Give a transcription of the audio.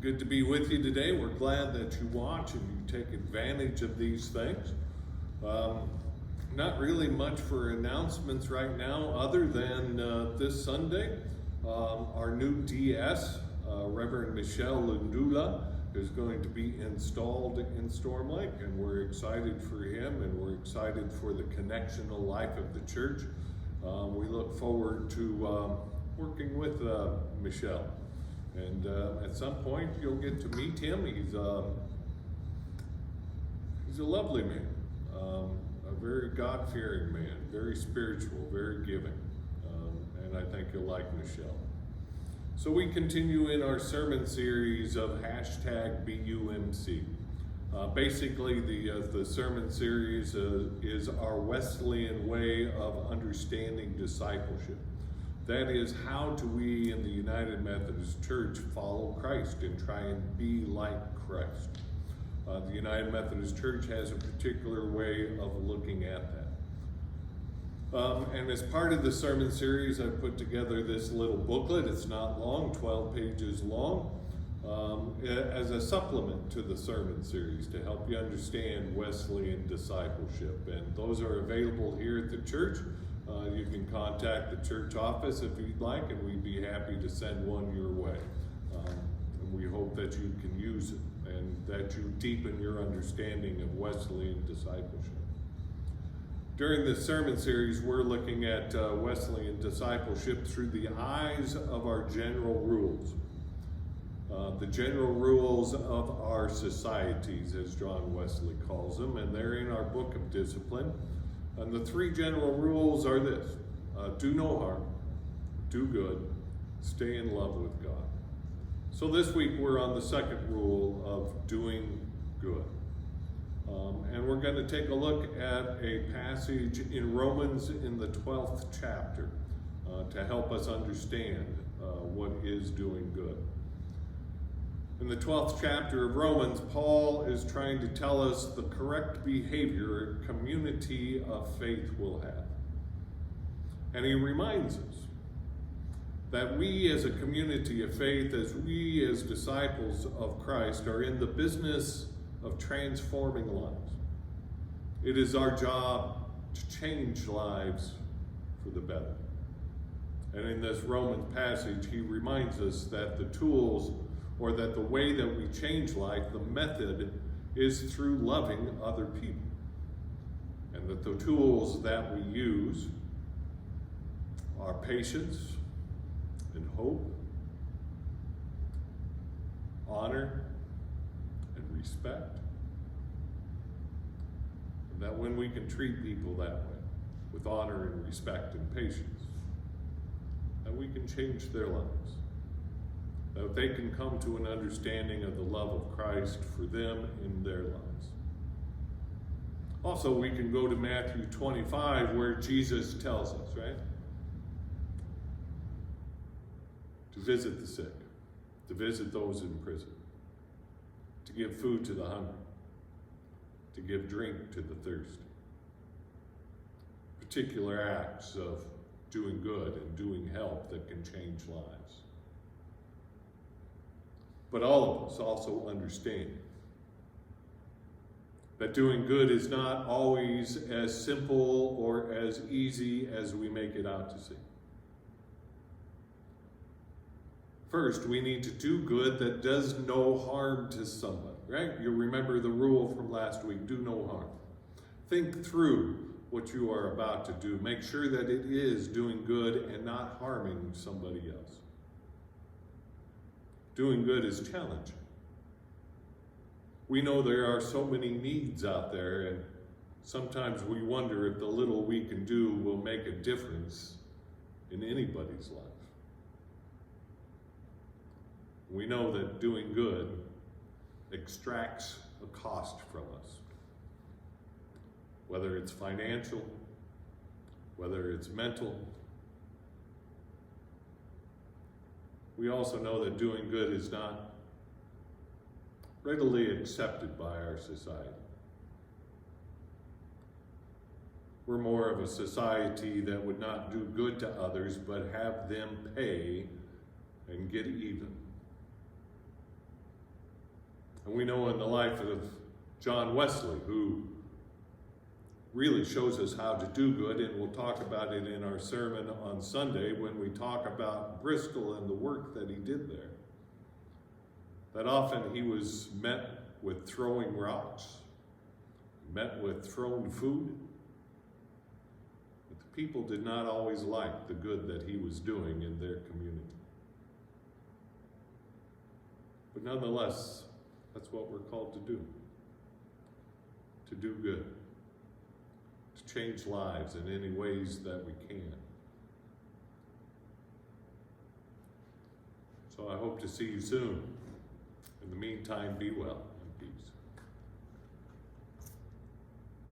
Good to be with you today. We're glad that you watch and you take advantage of these things. Not really much for announcements right now other than this Sunday, our new DS, Reverend Michelle Lundula, is going to be installed in Storm Lake, and we're excited for him and we're excited for the connectional life of the church. We look forward to working with Michelle. And at some point, you'll get to meet him. He's a lovely man, a very God-fearing man, very spiritual, very giving, and I think you'll like Michelle. So we continue in our sermon series of #BUMC. Basically, the sermon series is our Wesleyan way of understanding discipleship. That is, how do we in the United Methodist Church follow Christ and try and be like Christ? The United Methodist Church has a particular way of looking at that. And as part of the sermon series, I put together this little booklet. It's not long, 12 pages long, as a supplement to the sermon series to help you understand Wesleyan discipleship. And those are available here at the church. You can contact the church office if you'd like, and we'd be happy to send one your way. And we hope that you can use it and that you deepen your understanding of Wesleyan discipleship. During this sermon series, we're looking at Wesleyan discipleship through the eyes of our general rules. The general rules of our societies, as John Wesley calls them, and they're in our book of discipline. And the three general rules are this: do no harm, do good, stay in love with God. So this week we're on the second rule of doing good. And we're going to take a look at a passage in Romans in the 12th chapter to help us understand what is doing good. In the 12th chapter of Romans, Paul is trying to tell us the correct behavior a community of faith will have. And he reminds us that we as a community of faith, as we as disciples of Christ, are in the business of transforming lives. It is our job to change lives for the better. And in this Roman passage, he reminds us that the tools, or that the way that we change life, the method, is through loving other people. And that the tools that we use are patience and hope, honor and respect. And that when we can treat people that way, with honor and respect and patience, that we can change their lives. That they can come to an understanding of the love of Christ for them in their lives. Also, we can go to Matthew 25, where Jesus tells us, right? To visit the sick, to visit those in prison, to give food to the hungry, to give drink to the thirsty. Particular acts of doing good and doing help that can change lives. But all of us also understand that doing good is not always as simple or as easy as we make it out to seem. First, we need to do good that does no harm to somebody, right? You remember the rule from last week: do no harm. Think through what you are about to do. Make sure that it is doing good and not harming somebody else. Doing good is challenging. We know there are so many needs out there, and sometimes we wonder if the little we can do will make a difference in anybody's life. We know that doing good extracts a cost from us, whether it's financial, whether it's mental. We also know that doing good is not readily accepted by our society. We're more of a society that would not do good to others, but have them pay and get even. And we know in the life of John Wesley, who really shows us how to do good, and we'll talk about it in our sermon on Sunday when we talk about Bristol and the work that he did there. That often he was met with throwing rocks, met with thrown food. But the people did not always like the good that he was doing in their community. But nonetheless, that's what we're called to do good, to change lives in any ways that we can. So I hope to see you soon. In the meantime, be well.